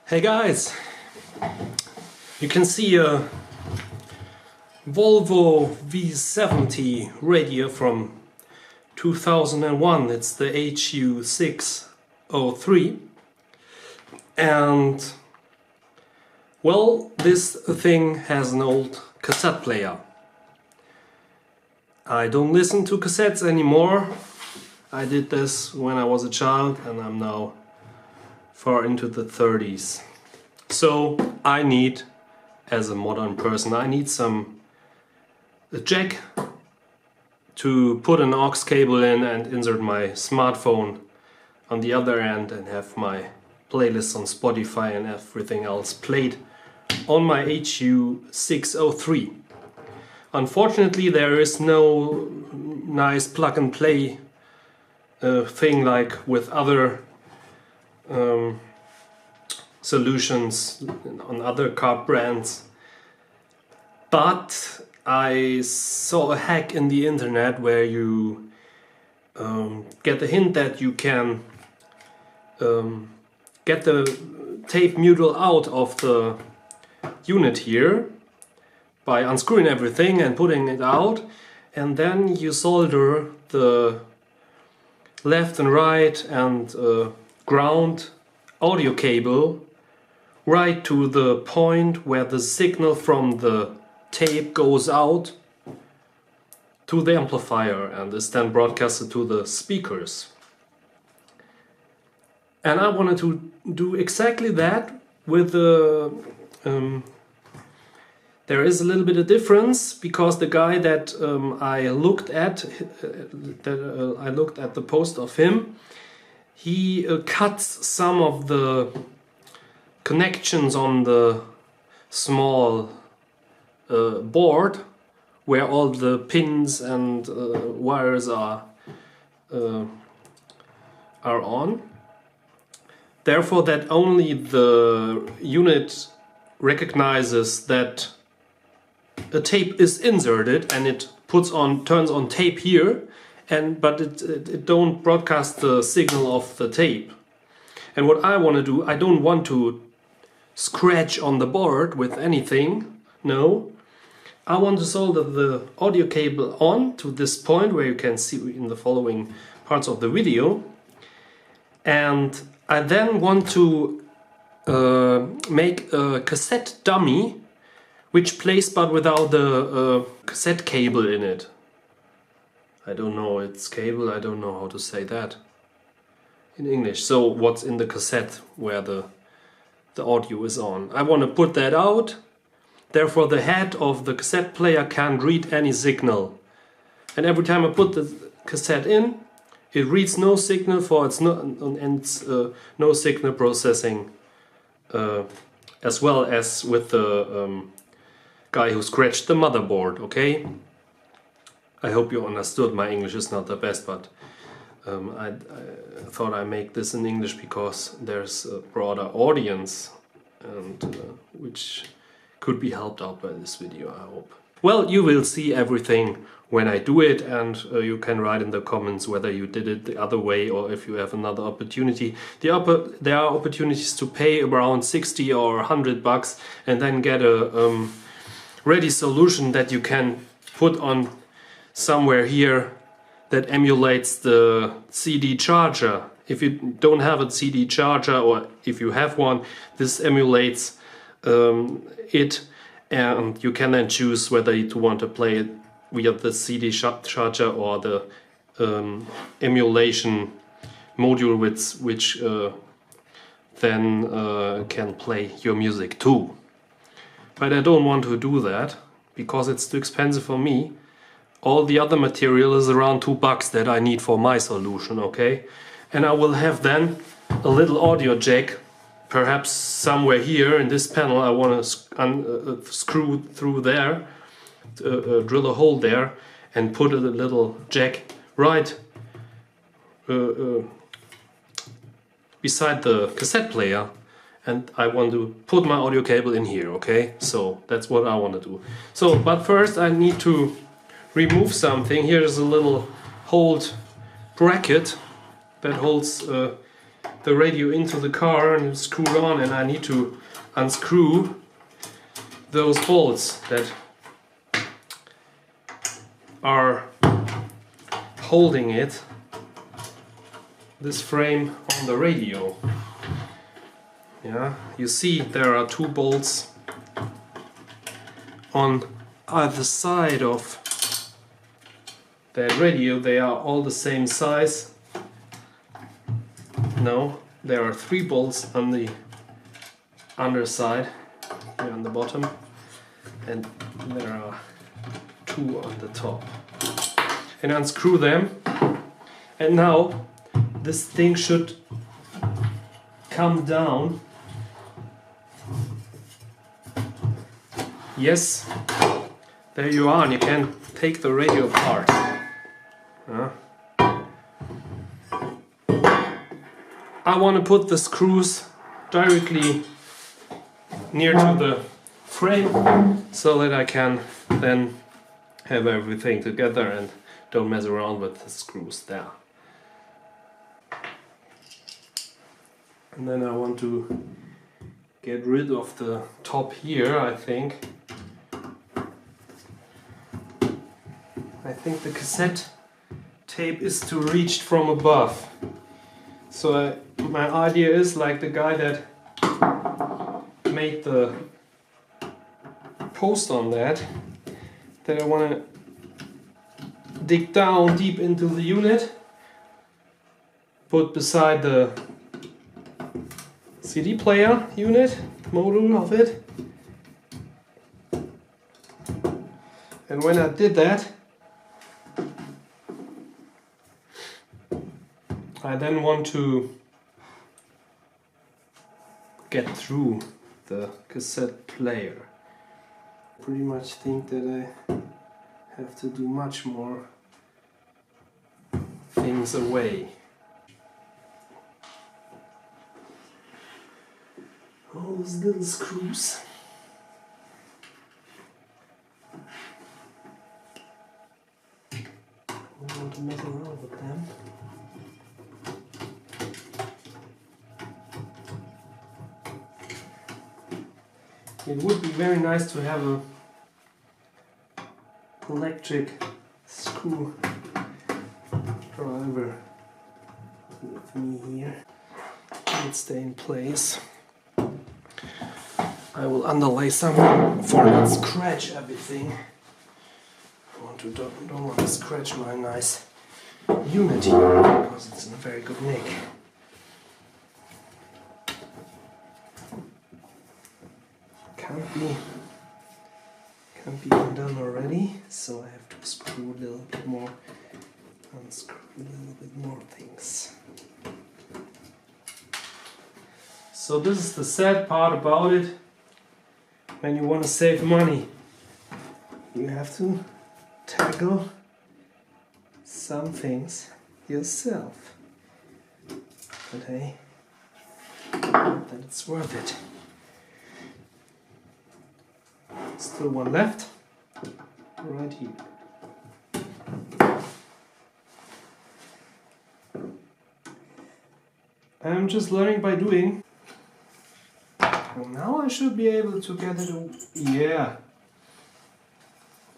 Hey guys, you can see a Volvo V70 radio from 2001. It's the XC60, and well, this thing has an old cassette player. I don't listen to cassettes anymore. I did this when I was a child and I'm now far into the 30s. So I need, as a modern person, I need a jack to put an aux cable in and insert my smartphone on the other end and have my playlists on Spotify and everything else played on my XC60. Unfortunately, there is no nice plug and play thing like with other solutions on other car brands. But I saw a hack in the internet where you get the hint that you can get the tape mutual out of the unit here by unscrewing everything and putting it out, and then you solder the left and right and ground audio cable right to the point where the signal from the tape goes out to the amplifier and is then broadcasted to the speakers. And I wanted to do exactly that with the there is a little bit of difference, because the guy that I looked at the post of him, he cuts some of the connections on the small board where all the pins and wires are on. Therefore, that only the unit recognizes that a tape is inserted and it turns on tape here, but it don't broadcast the signal of the tape. And what I want to do, I don't want to scratch on the board with anything. No, I want to solder the audio cable on to this point where you can see in the following parts of the video, and I then want to make a cassette dummy which plays but without the cassette cable in it. I don't know, it's cable, I don't know how to say that in English. So what's in the cassette where the audio is on. I want to put that out. Therefore the head of the cassette player can't read any signal. And every time I put the cassette in, it reads no signal, for it's no signal processing, as well as with the guy who scratched the motherboard, okay? I hope you understood. My English is not the best, but I thought I'd make this in English because there's a broader audience and which could be helped out by this video, I hope. Well, you will see everything when I do it, and you can write in the comments whether you did it the other way or if you have another opportunity. There are opportunities to pay around 60 or 100 bucks and then get a ready solution that you can put on somewhere here that emulates the CD charger. If you don't have a CD charger, or if you have one, this emulates it, and you can then choose whether you want to play it via the CD charger or the emulation module which then can play your music too. But I don't want to do that because it's too expensive for me. All the other material is around $2 that I need for my solution, okay? And I will have then a little audio jack, perhaps somewhere here in this panel. I want to screw through there, drill a hole there, and put a little jack right beside the cassette player. And I want to put my audio cable in here, okay? So that's what I want to do. So, but first I need to remove something. Here's a little hold bracket that holds the radio into the car and you screw it on, and I need to unscrew those bolts that are holding it, this frame on the radio. Yeah, you see there are two bolts on either side of that radio. They are all the same size. No, there are 3 bolts on the underside, here on the bottom, and there are 2 on the top. And unscrew them, and now this thing should come down. Yes, there you are, and you can take the radio apart. I want to put the screws directly near to the frame so that I can then have everything together and don't mess around with the screws there. And then I want to get rid of the top here, I think. I think the cassette tape is to reach from above. So my idea is, like the guy that made the post on that I want to dig down deep into the unit, put beside the CD player unit, module of it. And when I did that, I then want to get through the cassette player. I pretty much think that I have to do much more things away. All those little screws. I don't want to mess around with them. It would be very nice to have a electric screw driver with me here. Let it stay in place. I will underlay some for not scratch everything. Don't want to scratch my nice unit here because it's in a very good nick. Can't be undone already, so I have to screw a little bit more, unscrew a little bit more things. So this is the sad part about it. When you want to save money, you have to tackle some things yourself. But hey, then it's worth it. Still one left, right here. I'm just learning by doing. Well, now I should be able to get it. Yeah.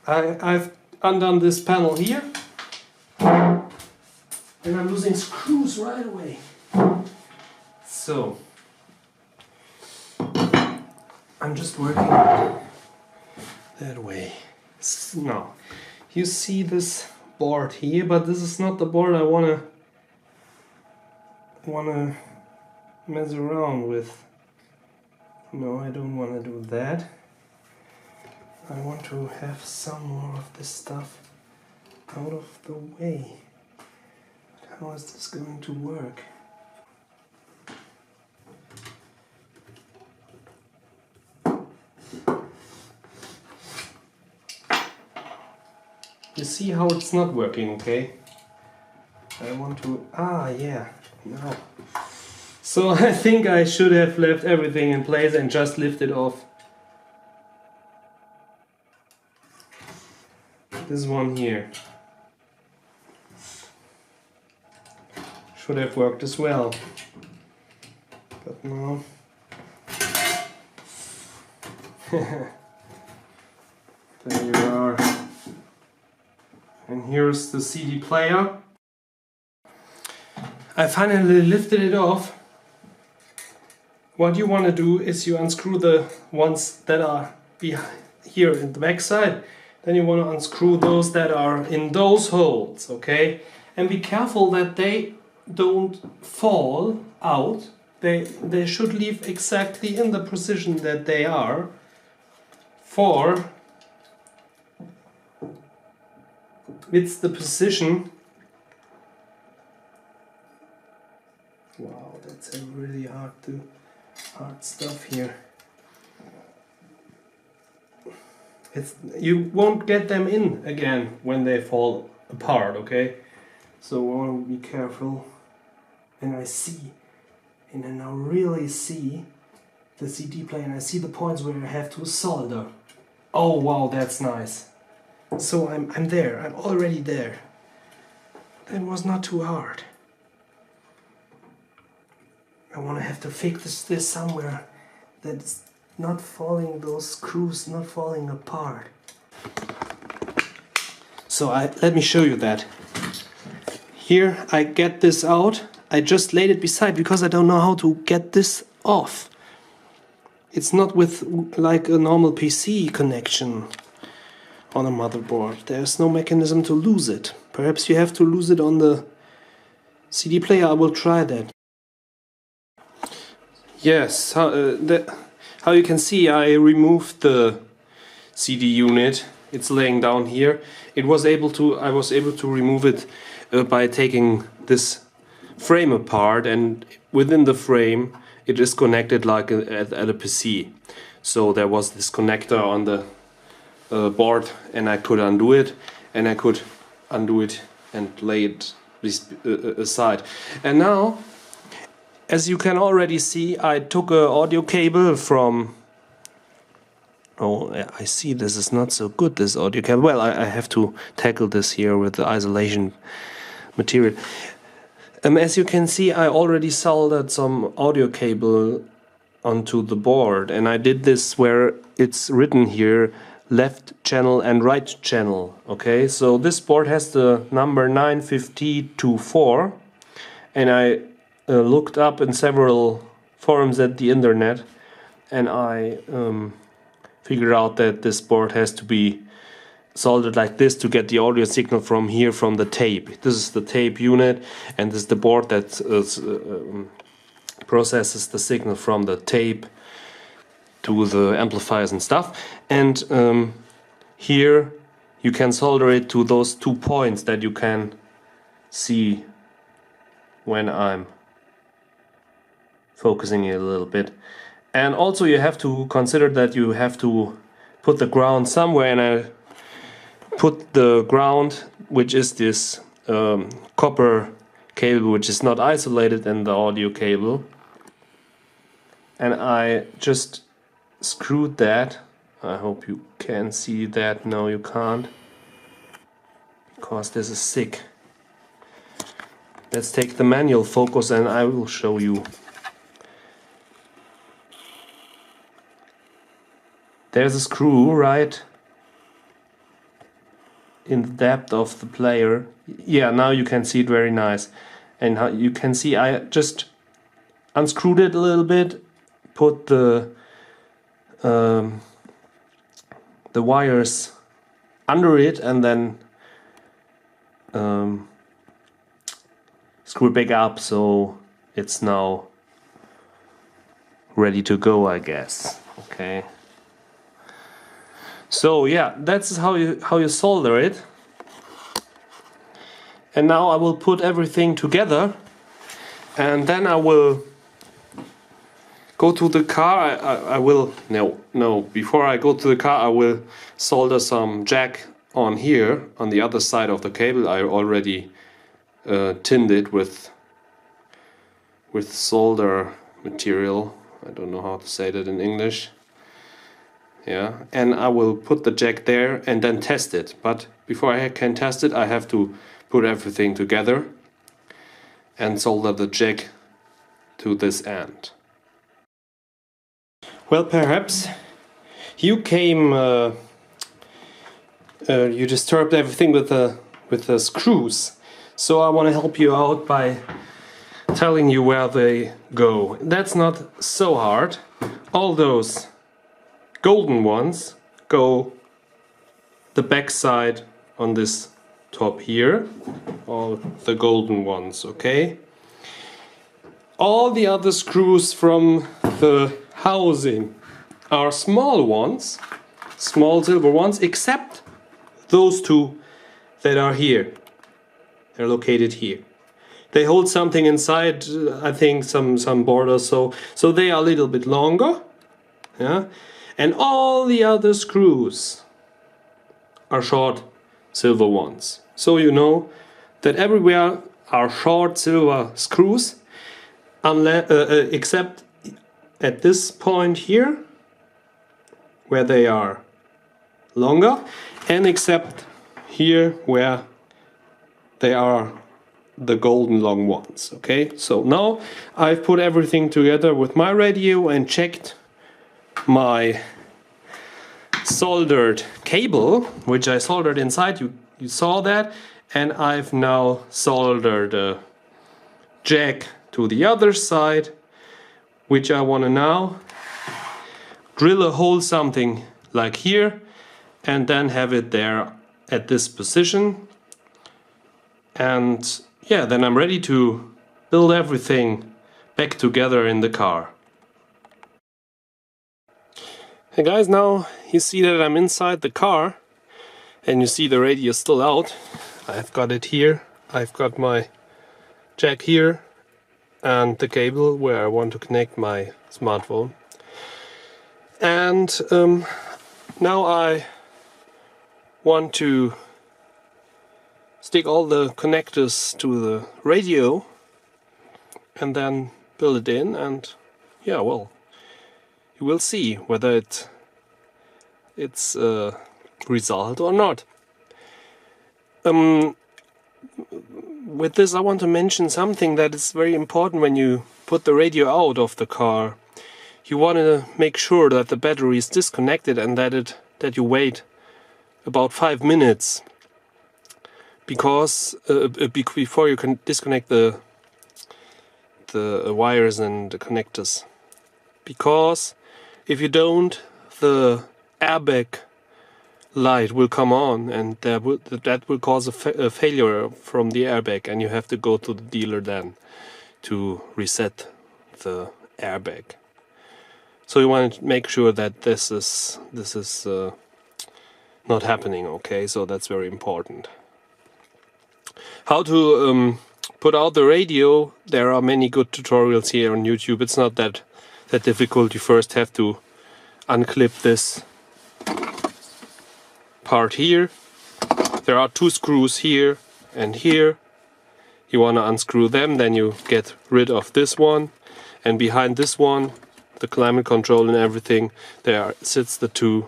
I've undone this panel here, and I'm losing screws right away. So I'm just working that way. Now, you see this board here, but this is not the board I wanna mess around with. No, I don't want to do that. I want to have some more of this stuff out of the way. But how is this going to work? You see how it's not working, okay? I want to... yeah, no. So I think I should have left everything in place and just lifted off this one here. Should have worked as well. But now there you are. And here's the CD player. I finally lifted it off. What you want to do is you unscrew the ones that are behind here in the back side. Then you want to unscrew those that are in those holes, okay? And be careful that they don't fall out. They should leave exactly in the position that they are, for it's the position. Wow, that's a really hard stuff here. You won't get them in again when they fall apart, okay? So I want to be careful. And I now really see the CD player, and I see the points where I have to solder. Oh wow, that's nice. So I'm there, I'm already there. That was not too hard. I want to have to fix this somewhere that's not falling, those screws not falling apart. So let me show you that. Here I get this out. I just laid it beside because I don't know how to get this off. It's not with like a normal PC connection on a motherboard. There's no mechanism to lose it. Perhaps you have to lose it on the CD player. I will try that. Yes, how you can see, I removed the CD unit. It's laying down here. I was able to remove it by taking this frame apart, and within the frame it is connected like at a PC. So there was this connector on the board, and I could undo it, and lay it aside. And now, as you can already see, I took an audio cable from... Oh, I see this is not so good, this audio cable. Well, I have to tackle this here with the isolation material. As you can see, I already soldered some audio cable onto the board, and I did this where it's written here, left channel and right channel. Okay, so this board has the number 95024, and I looked up in several forums at the internet, and I figured out that this board has to be soldered like this to get the audio signal from here, from the tape. This is the tape unit, and this is the board that processes the signal from the tape to the amplifiers and stuff. And here you can solder it to those 2 points that you can see when I'm focusing it a little bit. And also you have to consider that you have to put the ground somewhere, and I put the ground, which is this copper cable, which is not isolated in the audio cable, and I just screwed that. I hope you can see that. No, you can't, because this is sick. Let's take the manual focus and I will show you. There's a screw right in the depth of the player. Yeah, now you can see it very nice. And how you can see, I just unscrewed it a little bit, put the wires under it, and then screw it back up, so it's now ready to go, I guess. Okay. So yeah, that's how you solder it. And now I will put everything together, and then I will go to the car. Before I go to the car, I will solder some jack on here on the other side of the cable. I already tinned it with solder material. I don't know how to say that in English. Yeah, and I will put the jack there and then test it. But before I can test it, I have to put everything together and solder the jack to this end. Well, perhaps you came, you disturbed everything with the screws. So I want to help you out by telling you where they go. That's not so hard. All those golden ones go the back side on this top here. All the golden ones, okay? All the other screws from the housing are small ones, small silver ones, except those two that are here. They're located here. They hold something inside, I think some borders, so they are a little bit longer. Yeah? And all the other screws are short silver ones. So you know that everywhere are short silver screws, unless, except at this point here, where they are longer, and except here where they are the golden long ones. Okay, so now I've put everything together with my radio and checked my soldered cable, which I soldered inside. You saw that, and I've now soldered a jack to the other side, which I want to now drill a hole something like here and then have it there at this position. And yeah, then I'm ready to build everything back together in the car. Hey guys, now you see that I'm inside the car and you see the radio still out. I've got it here. I've got my jack here and the cable where I want to connect my smartphone. And now I want to stick all the connectors to the radio and then build it in, and yeah, well, you will see whether it's a result or not. With this I want to mention something that is very important when you put the radio out of the car. You want to make sure that the battery is disconnected and that you wait about 5 minutes, because before you can disconnect the wires and the connectors. Because if you don't, the airbag light will come on, and that will cause a failure from the airbag, and you have to go to the dealer then to reset the airbag. So you want to make sure that this is not happening. Okay, so that's very important. How to put out the radio? There are many good tutorials here on YouTube. It's not that difficult. You first have to unclip this part here. There are 2 screws here and here. You want to unscrew them, then you get rid of this one, and behind this one, the climate control and everything, there sits the 2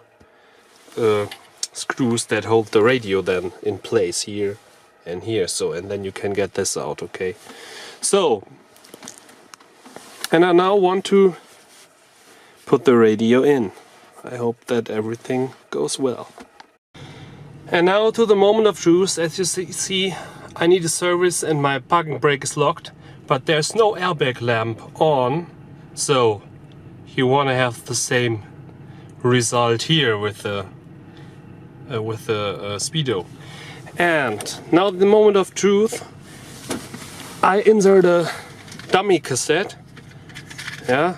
screws that hold the radio then in place here and here. So, and then you can get this out. Okay, so, and I now want to put the radio in. I hope that everything goes well. And now to the moment of truth. As you see, I need a service and my parking brake is locked, but there's no airbag lamp on, so you want to have the same result here with the speedo. And now the moment of truth. I insert a dummy cassette. Yeah,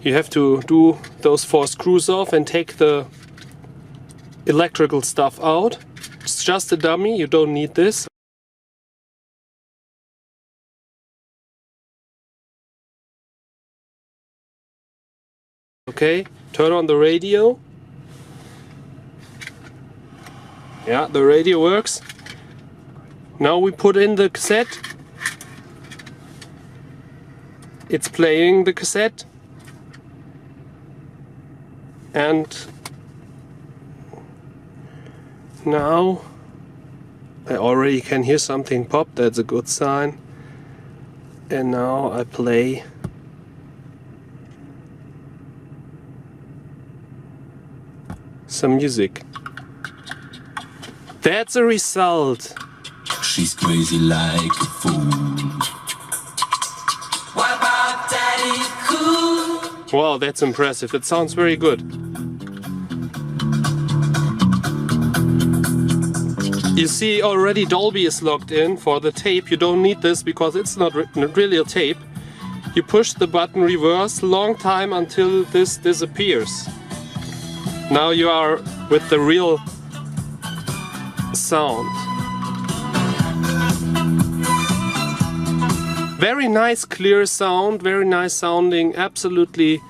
you have to do those 4 screws off and take the electrical stuff out. It's just a dummy, you don't need this. Okay, turn on the radio. Yeah, the radio works. Now we put in the cassette. It's playing the cassette. And now I already can hear something pop. That's a good sign. And now I play some music. That's a result. She's crazy like a fool. What about Daddy Cool? Wow, that's impressive. It sounds very good. You see, already Dolby is logged in for the tape. You don't need this because it's not really a tape. You push the button reverse long time until this disappears. Now you are with the real sound. Very nice, clear sound, very nice sounding, absolutely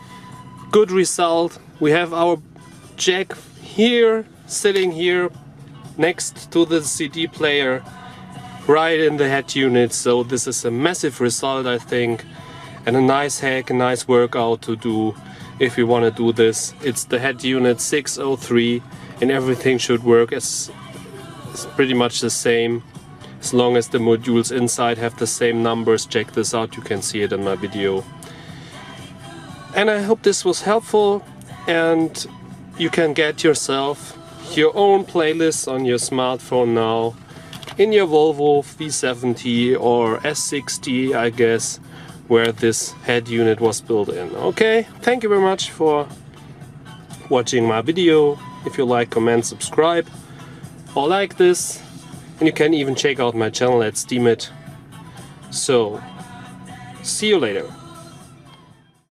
good result. We have our jack here, sitting here next to the CD player, right in the head unit. So this is a massive result, I think, and a nice hack, a nice workout to do if you want to do this. It's the head unit 603 and everything should work as it's pretty much the same as long as the modules inside have the same numbers. Check this out, you can see it in my video. And I hope this was helpful and you can get yourself your own playlist on your smartphone now in your Volvo V70 or S60, I guess, where this head unit was built in. Okay, thank you very much for watching my video. If you like, comment, subscribe or like this, and you can even check out my channel at Steam It. So, see you later.